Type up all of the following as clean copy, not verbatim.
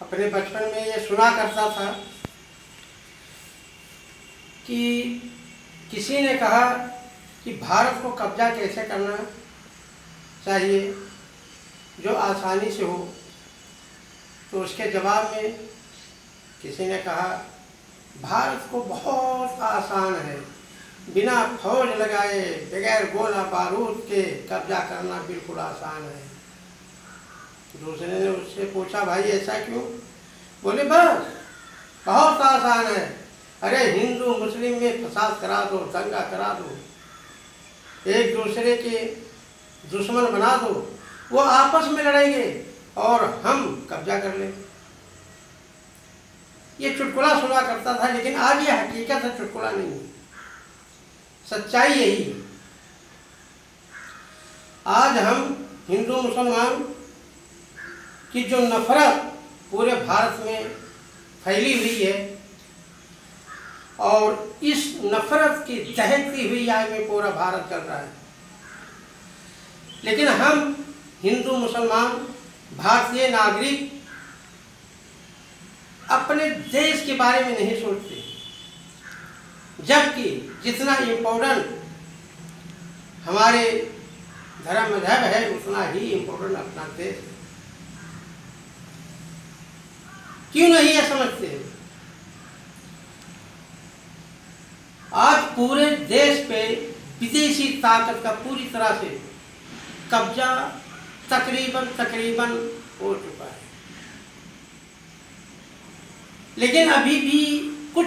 अपने बचपन में ये सुना करता था कि किसी ने कहा कि भारत को कब्जा कैसे करना चाहिए जो आसानी से हो, तो उसके जवाब में किसी ने कहा भारत को बहुत आसान है, बिना फौज लगाए बगैर गोला बारूद के कब्जा करना बिल्कुल आसान है। दूसरे ने उससे पूछा भाई ऐसा क्यों? बोले बस बहुत आसान है, अरे हिंदू मुस्लिम में फसाद करा दो, दंगा करा दो, एक दूसरे के दुश्मन बना दो, वो आपस में लड़ेंगे और हम कब्जा कर लें। ये चुटकुला सुना करता था, लेकिन आज ये हकीकत है, चुटकुला नहीं है, सच्चाई यही है। आज हम हिंदू मुसलमान की जो नफरत पूरे भारत में फैली हुई है और इस नफरत की दहकती हुई आग में पूरा भारत चल रहा है, लेकिन हम हिंदू मुसलमान भारतीय नागरिक अपने देश के बारे में नहीं सोचते, जबकि जितना इम्पोर्टेंट हमारे धर्म मजहब है उतना ही इम्पोर्टेंट अपना देश है। क्यों नहीं ये समझते? आज पूरे देश पे विदेशी ताकत का पूरी तरह से कब्जा तकरीबन हो चुका है, लेकिन अभी भी कुछ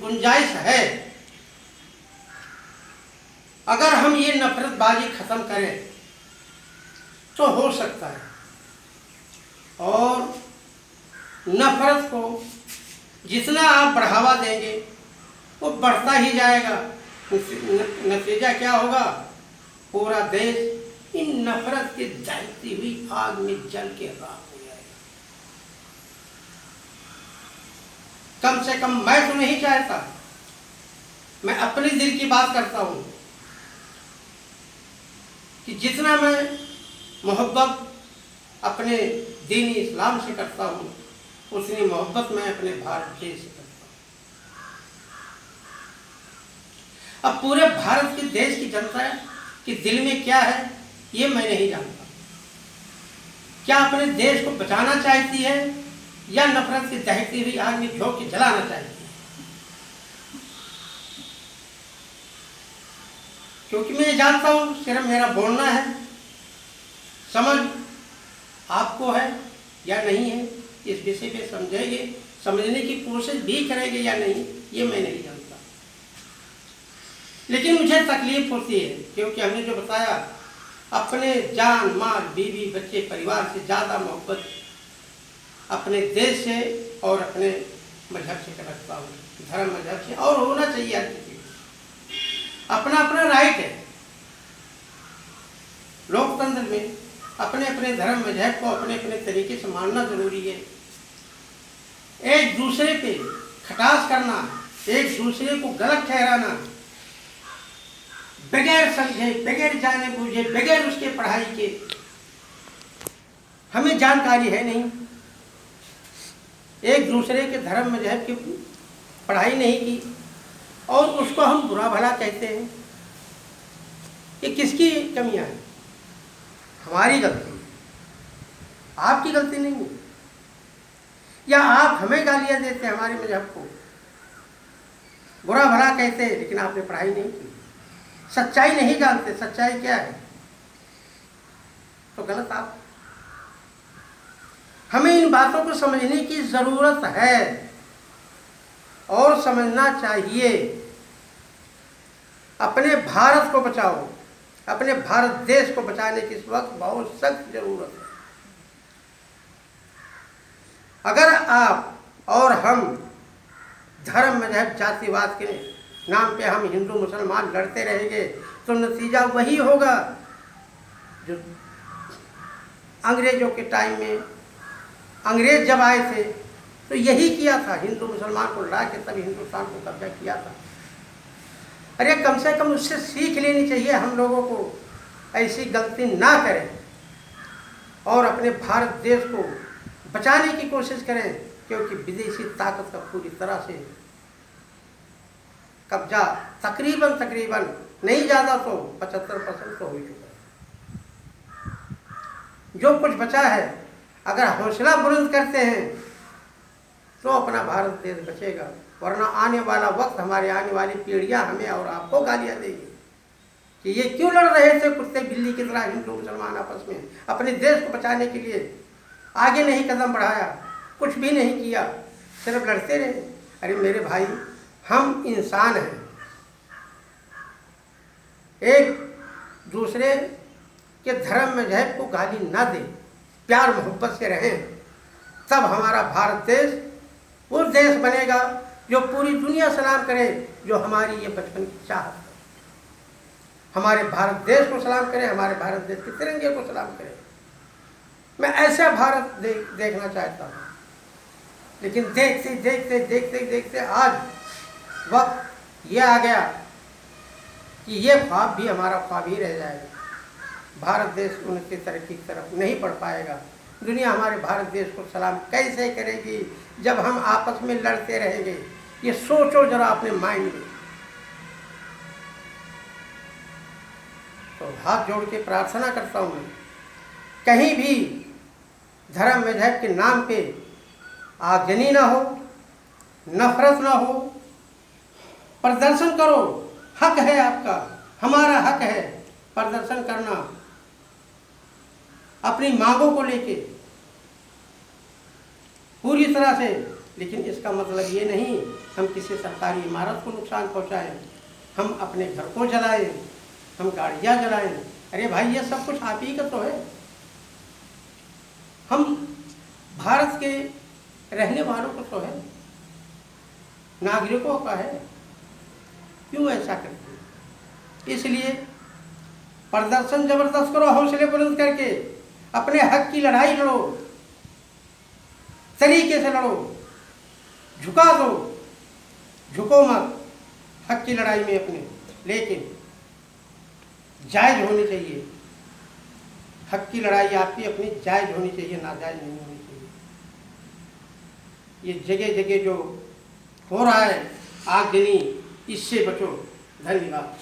गुंजाइश है। अगर हम ये नफरतबाजी खत्म करें तो हो सकता है, और नफरत को जितना आप बढ़ावा देंगे वो बढ़ता ही जाएगा। नतीजा क्या होगा? पूरा देश इन नफरत की दहकती हुई आग में जल के राख हो जाएगा। कम से कम मैं तो नहीं चाहता, मैं अपने दिल की बात करता हूं कि जितना मैं मोहब्बत अपने दीन इस्लाम से करता हूं, उतनी मोहब्बत मैं अपने भारत देश से करता हूं। अब पूरे भारत के देश की जनता के दिल में क्या है ये मैं नहीं जानता। क्या अपने देश को बचाना चाहती है या नफरत की दहकती हुई आग में झोंक के जलाना चाहती है? क्योंकि मैं जानता हूं सिर्फ मेरा बोलना है, समझ आपको है या नहीं है, इस विषय पे समझेंगे, समझने की कोशिश भी करेंगे या नहीं, ये मैं नहीं जानता। लेकिन मुझे तकलीफ होती है, क्योंकि हमने जो बताया अपने जान माल बीवी बच्चे परिवार से ज़्यादा मोहब्बत अपने देश से और अपने मजहब से रखता हूँ, धर्म मजहब से, और होना चाहिए हर किसी को। अपना अपना राइट है, लोकतंत्र में अपने अपने धर्म मजहब को अपने अपने तरीके से मानना जरूरी है। एक दूसरे पे खटास करना, एक दूसरे को गलत ठहराना, बगैर समझे, बगैर जाने बूझे, बगैर उसके पढ़ाई के, हमें जानकारी है नहीं, एक दूसरे के धर्म मजहब की पढ़ाई नहीं की और उसको हम बुरा भला कहते हैं। ये किसकी कमियां हैं? हमारी गलती, आपकी गलती नहीं है। या आप हमें गालियां देते हैं, हमारे मजहब को बुरा भला कहते हैं, लेकिन आपने पढ़ाई नहीं की, सच्चाई नहीं जानते। सच्चाई क्या है तो गलत आप। हमें इन बातों को समझने की जरूरत है और समझना चाहिए। अपने भारत को बचाओ, अपने भारत देश को बचाने की इस वक्त बहुत सख्त जरूरत है। अगर आप और हम धर्म मजहब जातिवाद के नाम पे हम हिंदू मुसलमान लड़ते रहेंगे तो नतीजा वही होगा जो अंग्रेजों के टाइम में, अंग्रेज जब आए थे तो यही किया था, हिंदू मुसलमान को लड़ा के तभी हिंदुस्तान को कब्जा किया था। अरे कम से कम उससे सीख लेनी चाहिए हम लोगों को, ऐसी गलती ना करें और अपने भारत देश को बचाने की कोशिश करें, क्योंकि विदेशी ताकत का पूरी तरह से कब्जा तकरीबन नहीं ज़्यादा तो 75% तो हो चुका है। जो कुछ बचा है, अगर हौसला बुलंद करते हैं तो अपना भारत देश बचेगा, वरना आने वाला वक्त, हमारे आने वाली पीढ़ियां हमें और आपको गालियां देगी कि ये क्यों लड़ रहे थे कुत्ते बिल्ली की तरह, हिंदू मुसलमान आपस में, अपने देश को बचाने के लिए आगे नहीं कदम बढ़ाया, कुछ भी नहीं किया, सिर्फ लड़ते रहे। अरे मेरे भाई, हम इंसान हैं, एक दूसरे के धर्म मजहब को गाली ना दें, प्यार मोहब्बत से रहें, तब हमारा भारत देश वो देश बनेगा जो पूरी दुनिया सलाम करे, जो हमारी ये बचपन की चाहत है। हमारे भारत देश को सलाम करे, हमारे भारत देश के तिरंगे को सलाम करे। मैं ऐसा भारत देखना चाहता हूँ। लेकिन देखते देखते देखते देखते आज वक्त ये आ गया कि ये ख्वाब भी हमारा ख्वाब ही रह जाएगा। भारत देश उन्नति तरक्की की तरफ नहीं बढ़ पाएगा। दुनिया हमारे भारत देश को सलाम कैसे करेगी जब हम आपस में लड़ते रहेंगे? ये सोचो जरा अपने माइंड में। तो हाथ जोड़ के प्रार्थना करता हूँ, कहीं भी धर्म मजहब के नाम पे आगजनी ना हो, नफरत ना हो, प्रदर्शन करो, हक है आपका, हमारा हक है प्रदर्शन करना अपनी मांगों को लेके पूरी तरह से। लेकिन इसका मतलब ये नहीं हम किसी सरकारी इमारत को नुकसान पहुंचाएं, हम अपने घर को जलाएं, हम गाड़ियां जलाएं। अरे भाई, ये सब कुछ आप ही का तो है, हम भारत के रहने वालों को तो है, नागरिकों का है। क्यों ऐसा करते हैं? इसलिए प्रदर्शन जबरदस्त करो, हौसले बुलंद करके अपने हक की लड़ाई लड़ो, तरीके से लड़ो, झुका दो, झुको मत हक की लड़ाई में अपने, लेकिन जायज होनी चाहिए। हक की लड़ाई आपकी अपनी जायज होनी चाहिए, नाजायज नहीं होनी चाहिए। ये जगह जगह जो हो रहा है आगजनी, इससे बचो। धन्यवाद।